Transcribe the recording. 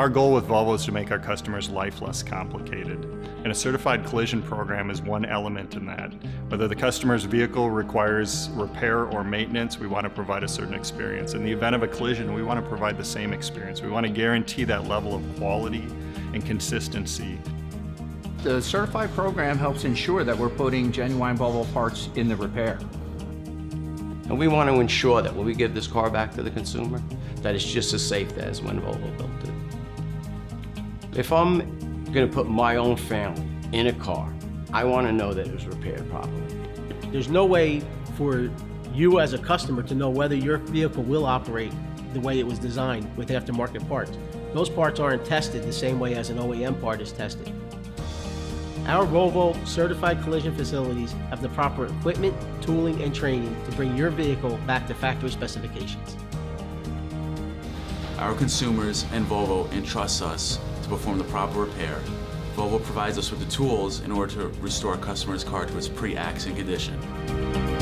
Our goal with Volvo is to make our customers' life less complicated, and a certified collision program is one element in that. Whether the customer's vehicle requires repair or maintenance, we want to provide a certain experience. In the event of a collision, we want to provide the same experience. We want to guarantee that level of quality and consistency. The certified program helps ensure that we're putting genuine Volvo parts in the repair. And we want to ensure that when we give this car back to the consumer, that it's just as safe as when Volvo built it. If I'm going to put my own family in a car, I want to know that it was repaired properly. There's no way for you as a customer to know whether your vehicle will operate the way it was designed with aftermarket parts. Those parts aren't tested the same way as an OEM part is tested. Our Volvo certified collision facilities have the proper equipment, tooling, and training to bring your vehicle back to factory specifications. Our consumers and Volvo entrust us to perform the proper repair. Volvo provides us with the tools in order to restore a customer's car to its pre-accident condition.